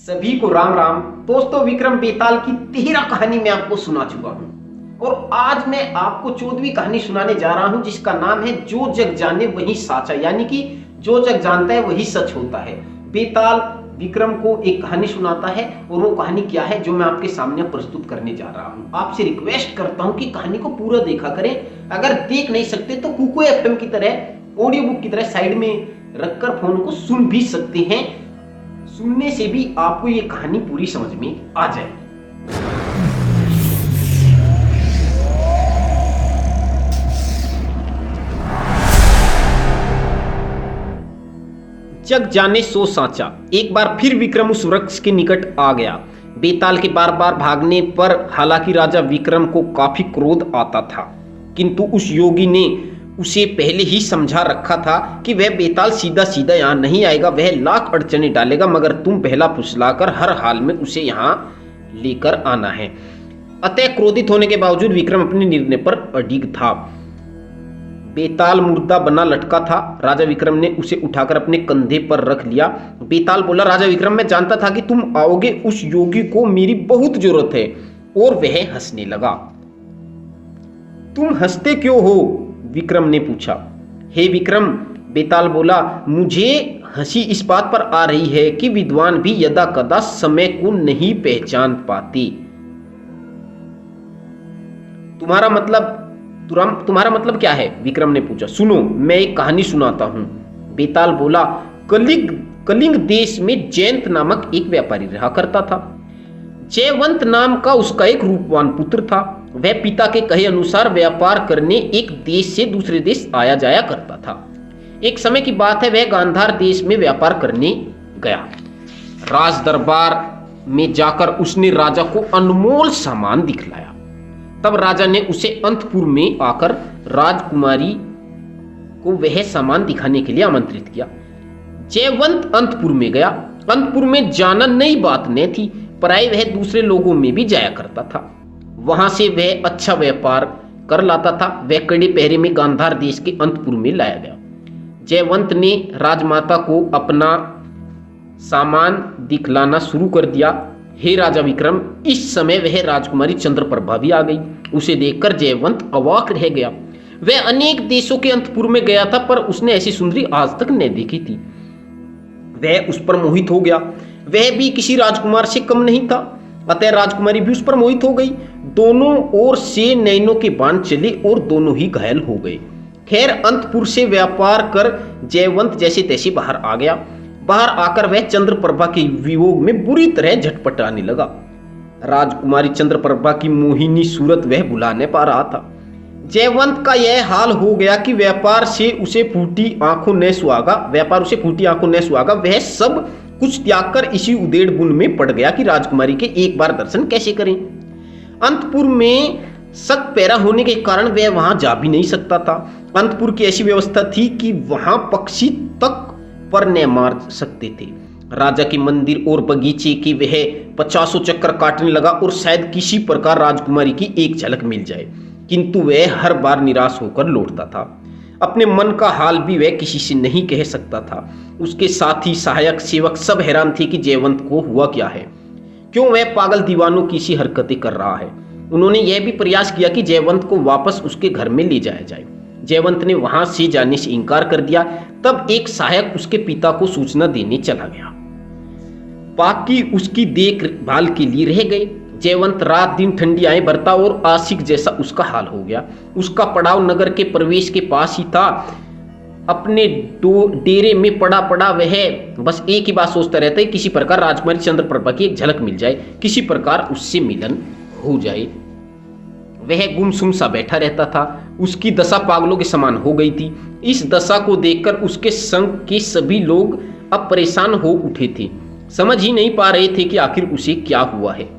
सभी को राम राम। दोस्तों, विक्रम बेताल की 13 कहानी मैं आपको सुना चुका हूं और आज मैं आपको 14वीं कहानी सुनाने जा रहा हूं जिसका नाम है जो जग जाने वही साचा, यानी कि जो जग जानता है वही सच होता है। बेताल विक्रम को एक कहानी सुनाता है और वो कहानी क्या है जो मैं आपके सामने प्रस्तुत करने जा रहा हूं। आपसे रिक्वेस्ट करता हूं कि कहानी को पूरा देखा करें। अगर देख नहीं सकते तो कुको एफएम की तरह ऑडियो बुक की तरह साइड में रखकर फोन को सुन भी सकते हैं। सुनने से भी आपको ये कहानी पूरी समझ में आ जाए। जग जाने सो साचा। एक बार फिर विक्रम उस वृक्ष के निकट आ गया। बेताल के बार बार भागने पर हालांकि राजा विक्रम को काफी क्रोध आता था, किंतु उस योगी ने उसे पहले ही समझा रखा था कि वह बेताल सीधा सीधा यहाँ नहीं आएगा, वह लाख अड़चने डालेगा, मगर तुम पहला फुसलाकर हर हाल में उसे यहाँ लेकर आना है। अतः क्रोधित होने के बावजूद विक्रम अपने निर्णय पर अडिग था। बेताल मुर्दा बना लटका था। राजा विक्रम ने उसे उठाकर अपने कंधे पर रख लिया। बेताल बोला, राजा विक्रम, मैं जानता था कि तुम आओगे, उस योगी को मेरी बहुत जरूरत है। और वह हंसने लगा। तुम हंसते क्यों हो? विक्रम ने पूछा। हे विक्रम, बेताल बोला, मुझे हंसी इस बात पर आ रही है कि विद्वान भी यदा कदा समय को नहीं पहचान पाते। तुम्हारा मतलब क्या है? विक्रम ने पूछा। सुनो, मैं एक कहानी सुनाता हूं। बेताल बोला, कलिंग देश में जयंत नामक एक व्यापारी रहा करता था। जयवंत नाम का उसका एक रूपवान पुत्र था। वह पिता के कहे अनुसार व्यापार करने एक देश से दूसरे देश आया जाया करता था। एक समय की बात है, वह गांधार देश में व्यापार करने गया। राज दरबार में जाकर उसने राजा को अनमोल सामान दिखलाया। तब राजा ने उसे अंतपुर में आकर राजकुमारी को वह सामान दिखाने के लिए आमंत्रित किया। जयवंत अंतपुर में गया। अंतपुर में जाना नई बात न थी, प्राय वह दूसरे लोगों में भी जाया करता था। वहां से वह अच्छा व्यापार कर लाता था। वह कड़े पहरे में गांधार देश के अंतपुर में लाया गया। जयवंत ने राजमाता को अपना सामान दिखलाना शुरू कर दिया। हे राजा विक्रम, इस समय वह राजकुमारी चंद्रप्रभा भी आ गई। उसे देखकर जयवंत अवाक रह गया। वह अनेक देशों के अंतपुर में गया था, पर उसने ऐसी सुंदरी आज तक न देखी थी। वह उस पर मोहित हो गया। वह भी किसी राजकुमार से कम नहीं था, अतः राजकुमारी भी उस पर मोहित हो गई। दोनों ओर से नैनों के बाण चले और दोनों ही घायल हो गए। खैर, अंतपुर से व्यापार कर जयवंत जैसे तैसे बाहर आ गया। बाहर आकर वह चंद्रप्रभा के वियोग में बुरी तरह झटपटाने लगा। राजकुमारी चंद्रप्रभा की मोहिनी सूरत वह भुला न पा रहा था। जयवंत का यह हाल हो गया कि व्यापार उसे फूटी आंखों न सुहागा। वह सब कुछ त्याग कर इसी उधेड़ बुन में पड़ गया कि राजकुमारी के एक बार दर्शन कैसे करें। अंतपुर में सख्त पहरा होने के कारण वह वहां जा भी नहीं सकता था। अंतपुर की ऐसी व्यवस्था थी कि वहां पक्षी तक पर न मार सकते थे। राजा के मंदिर और बगीचे के वह 50 चक्कर काटने लगा और शायद किसी प्रकार राजकुमारी की एक झलक मिल जाए, किंतु वह हर बार निराश होकर लौटता था। अपने मन का हाल भी वह किसी से नहीं कह सकता था। उसके साथी, सहायक, सेवक सब हैरान थे कि जयवंत को हुआ क्या है, क्यों वह पागल दीवानों की सी हरकतें कर रहा है। उन्होंने यह भी प्रयास किया कि जयवंत को वापस उसके घर में ले जाया जाए। जयवंत ने वहां से जाने से इनकार कर दिया। तब एक सहायक उसके पिता को सूचना देने चला गया। बाकी उसकी देखभाल के लिए रह गए। जयवंत रात दिन ठंडियाएं बरता और आशिक जैसा उसका हाल हो गया। उसका पड़ाव नगर के प्रवेश के पास ही था। अपने डेरे में पड़ा वह बस एक ही बात सोचता रहता है, किसी प्रकार राजकुमारी चंद्रप्रभा की एक झलक मिल जाए, किसी प्रकार उससे मिलन हो जाए। वह गुमसुम सा बैठा रहता था। उसकी दशा पागलों के समान हो गई थी। इस दशा को देखकर उसके संग के सभी लोग अब परेशान हो उठे थे। समझ ही नहीं पा रहे थे कि आखिर उसे क्या हुआ है।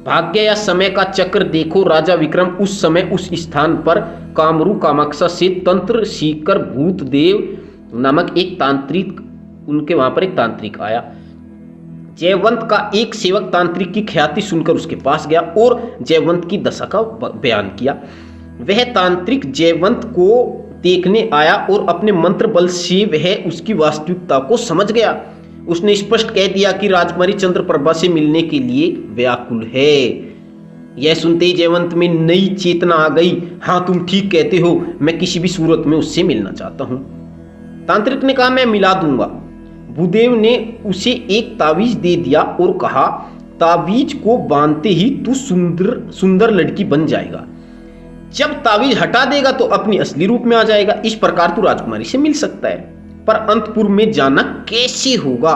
भाग्य या समय का चक्र देखो, राजा विक्रम उस समय उस स्थान पर कामरू कामाक्षा से तंत्र सीखकर भूतदेव नामक एक तांत्रिक आया। जयवंत का एक सेवक तांत्रिक की ख्याति सुनकर उसके पास गया और जयवंत की दशा का बयान किया। वह तांत्रिक जयवंत को देखने आया और अपने मंत्र बल से वह उसकी वास्तविकता को समझ गया। उसने स्पष्ट कह दिया कि राजकुमारी चंद्रप्रभा से मिलने के लिए व्याकुल है। यह सुनते ही जयवंत में नई चेतना आ गई। हाँ, तुम ठीक कहते हो, मैं किसी भी सूरत में उससे मिलना चाहता हूं। तांत्रिक ने कहा, मैं मिला दूंगा। भूदेव ने उसे एक तावीज दे दिया और कहा, तावीज को बांधते ही तू सुंदर सुंदर लड़की बन जाएगा। जब तावीज हटा देगा तो अपनी असली रूप में आ जाएगा। इस प्रकार तू राजकुमारी से मिल सकता है। पर अंतपुर में जाना कैसे होगा,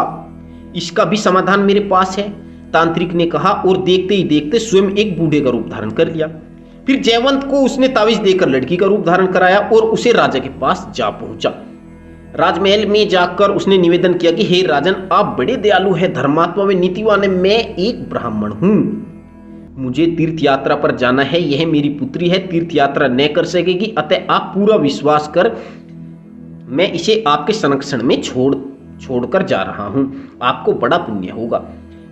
इसका भी समाधान मेरे पास है, तांत्रिक ने कहा, और देखते ही देखते स्वयं एक बूढ़े का रूप धारण कर लिया। फिर जयवंत को उसने तावीज देकर लड़की का रूप धारण कराया और उसे राजा के पास जा पहुंचा। राजमहल में जाकर उसने निवेदन किया कि हे राजन, आप बड़े दयालु हैं, धर्मात्मा में नीतिवान है। मैं एक ब्राह्मण हूं, मुझे तीर्थ यात्रा पर जाना है। यह मेरी पुत्री है, तीर्थ यात्रा न कर सकेगी, अतः आप पूरा विश्वास कर मैं इसे आपके संरक्षण में छोड़कर जा रहा हूं। आपको बड़ा पुण्य होगा।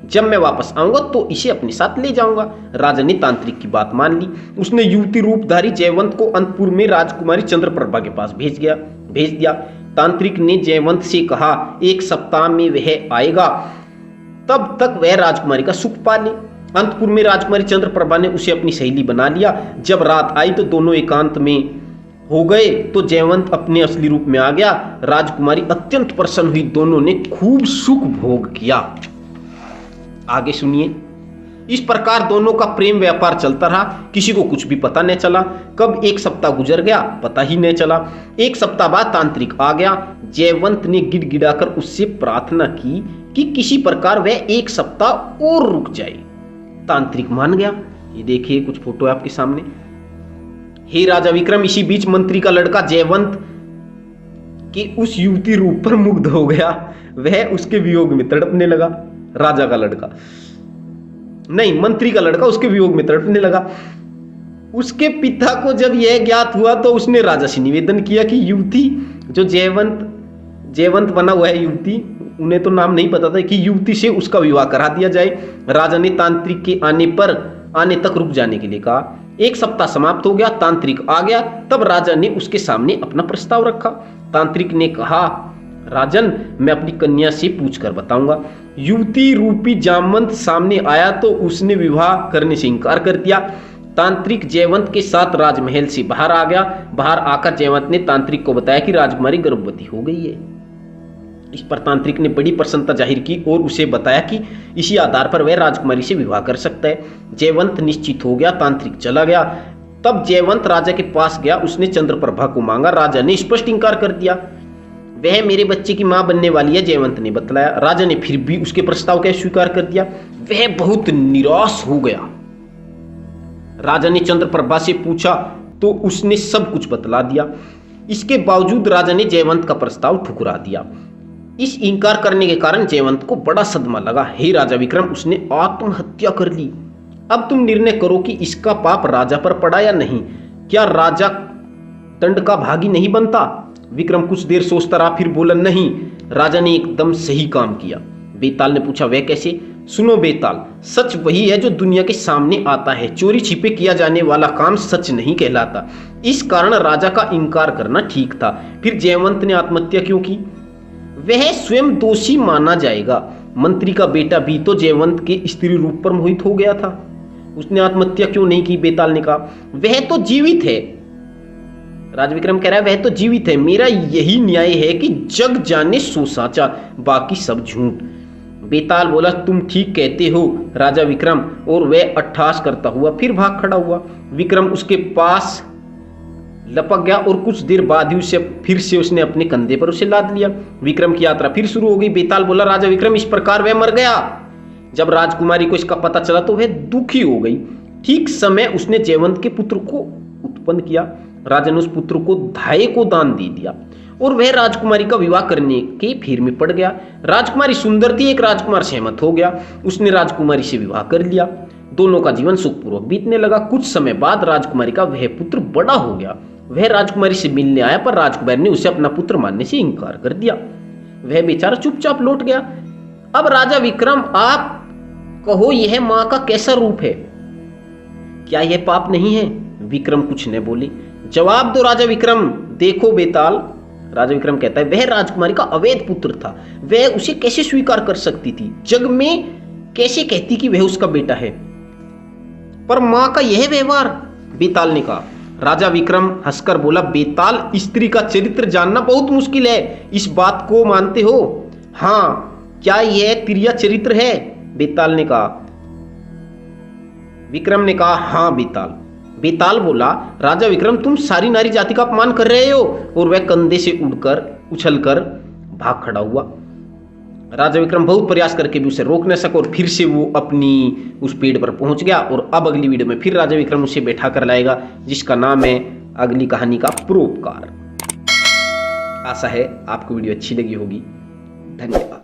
जब मैं वापस आऊंगा तो इसे अपने साथ ले जाऊंगा। राजा ने तांत्रिक की बात मान ली। उसने युवती रूपधारी जयवंत को अंतपुर में राजकुमारी चंद्रप्रभा के पास भेज दिया। तांत्रिक ने जयवंत से कहा, 1 सप्ताह में वह आएगा, तब तक वह राजकुमारी का सुख पा ले। अंतपुर में राजकुमारी चंद्रप्रभा ने उसे अपनी सहेली बना लिया। जब रात आई तो दोनों एकांत में हो गए तो जयवंत अपने असली रूप में आ गया। राजकुमारी अत्यंत प्रसन्न हुई। दोनों ने खूब सुख भोग किया। आगे सुनिए। इस प्रकार दोनों का प्रेम व्यापार चलता रहा। किसी को कुछ भी पता नहीं चला। कब 1 सप्ताह गुजर गया पता ही नहीं चला। 1 सप्ताह बाद तांत्रिक आ गया। जयवंत ने गिड़गिड़ाकर उससे प्रार्थना की कि किसी प्रकार वह 1 सप्ताह और रुक जाए। तांत्रिक मान गया। ये देखिए, कुछ फोटो है आपके सामने। हे राजा विक्रम, इसी बीच मंत्री का लड़का जयवंत के उस युवती रूप पर मुग्ध हो गया। वह उसके वियोग में तड़पने लगा। राजा का लड़का नहीं, मंत्री का लड़का उसके वियोग में तड़पने लगा। उसके पिता को जब यह ज्ञात हुआ तो उसने राजा से निवेदन किया कि युवती जो जयवंत बना हुआ है, युवती, उन्हें तो नाम नहीं पता था, कि युवती से उसका विवाह करा दिया जाए। राजा ने तांत्रिक के आने तक रुक जाने के लिए कहा। 1 सप्ताह समाप्त हो गया। तांत्रिक आ गया। तब राजा ने उसके सामने अपना प्रस्ताव रखा। तांत्रिक ने कहा, राजन, मैं अपनी कन्या से पूछकर बताऊंगा। युवती रूपी जामवंत सामने आया तो उसने विवाह करने से इनकार कर दिया। तांत्रिक जयवंत के साथ राजमहल से बाहर आ गया। बाहर आकर जयवंत ने तांत्रिक को बताया कि राजकुमारी गर्भवती हो गई है। इस पर तांत्रिक ने बड़ी प्रसन्नता जाहिर की और उसे बताया कि इसी आधार पर वह राजकुमारी से विवाह कर सकता है। जयवंत निश्चित हो गया। तांत्रिक चला गया। तब जयवंत राजा के पास गया। उसने चंद्रप्रभा को मांगा। राजा ने स्पष्ट इंकार कर दिया। वह मेरे बच्चे की मां बनने वाली है, जयवंत ने बतलाया। राजा ने फिर भी उसके प्रस्ताव का स्वीकार कर दिया। वह बहुत निराश हो गया। राजा ने चंद्रप्रभा से पूछा तो उसने सब कुछ बतला दिया। इसके बावजूद राजा ने जयवंत का प्रस्ताव ठुकरा दिया। इस इंकार करने के कारण जयवंत को बड़ा सदमा लगा। हे राजा विक्रम, उसने आत्महत्या कर ली। अब तुम निर्णय करो कि इसका पाप राजा पर पड़ा या नहीं। क्या राजा दंड का भागी नहीं बनता? विक्रम कुछ देर सोचता रहा, फिर बोला, नहीं, राजा ने एकदम सही काम किया। बेताल ने पूछा, वह कैसे? सुनो बेताल, सच वही है जो दुनिया के सामने आता है। चोरी छिपे किया जाने वाला काम सच नहीं कहलाता। इस कारण राजा का इंकार करना ठीक था। फिर जयवंत ने आत्महत्या क्यों की? वह स्वयं दोषी माना जाएगा। मंत्री का बेटा भी तो जयवंत के स्त्री रूप पर मोहित हो गया था। उसने आत्महत्या क्यों नहीं की? बेताल ने कहा, वह तो जीवित है। राजविक्रम कह रहा है, वह तो जीवित है। मेरा यही न्याय है कि जग जाने सो साचा, बाकी सब झूठ। बेताल बोला, तुम ठीक कहते हो राजा विक्रम, और वह अट्ठास करता हुआ फिर भाग खड़ा हुआ। विक्रम उसके पास लपक गया और कुछ देर बाद ही उसने अपने कंधे पर उसे लाद लिया। विक्रम की यात्रा फिर शुरू हो गई। बेताल बोला, राजा विक्रम, इस प्रकार वह मर गया। जब राजकुमारी को इसका पता चला तो वह दुखी हो गई। ठीक समय उसने जयवंत के पुत्र को उत्पन्न किया। राजा ने उस पुत्र को धाये को दान दे दिया और वह राजकुमारी का विवाह करने के फेर में पड़ गया। राजकुमारी सुंदर थी। एक राजकुमार सहमत हो गया। उसने राजकुमारी से विवाह कर लिया। दोनों का जीवन सुखपूर्वक बीतने लगा। कुछ समय बाद राजकुमारी का वह पुत्र बड़ा हो गया। वह राजकुमारी से मिलने आया, पर राजकुमारी ने उसे अपना पुत्र मानने से इंकार कर दिया। वह बेचारा चुपचाप लौट गया। अब राजा विक्रम, आप कहो, यह मां का कैसा रूप है? क्या यह पाप नहीं है? विक्रम कुछ न बोले। जवाब दो राजा विक्रम। देखो बेताल, राजा विक्रम कहता है वह राजकुमारी का अवैध पुत्र था, वह उसे कैसे स्वीकार कर सकती थी, जग में कैसे कहती कि वह उसका बेटा है। पर मां का यह व्यवहार, बेताल ने कहा। राजा विक्रम हंसकर बोला, बेताल, स्त्री का चरित्र जानना बहुत मुश्किल है, इस बात को मानते हो? हाँ, क्या यह तिरिया चरित्र है? बेताल ने कहा। विक्रम ने कहा, हाँ बेताल। बेताल बोला, राजा विक्रम, तुम सारी नारी जाति का अपमान कर रहे हो। और वह कंधे से उड़कर उछलकर भाग खड़ा हुआ। राजा विक्रम बहुत प्रयास करके भी उसे रोक न सका और फिर से वो अपनी उस पेड़ पर पहुंच गया। और अब अगली वीडियो में फिर राजा विक्रम उसे बैठा कर लाएगा, जिसका नाम है अगली कहानी का परोपकार। आशा है आपको वीडियो अच्छी लगी होगी। धन्यवाद।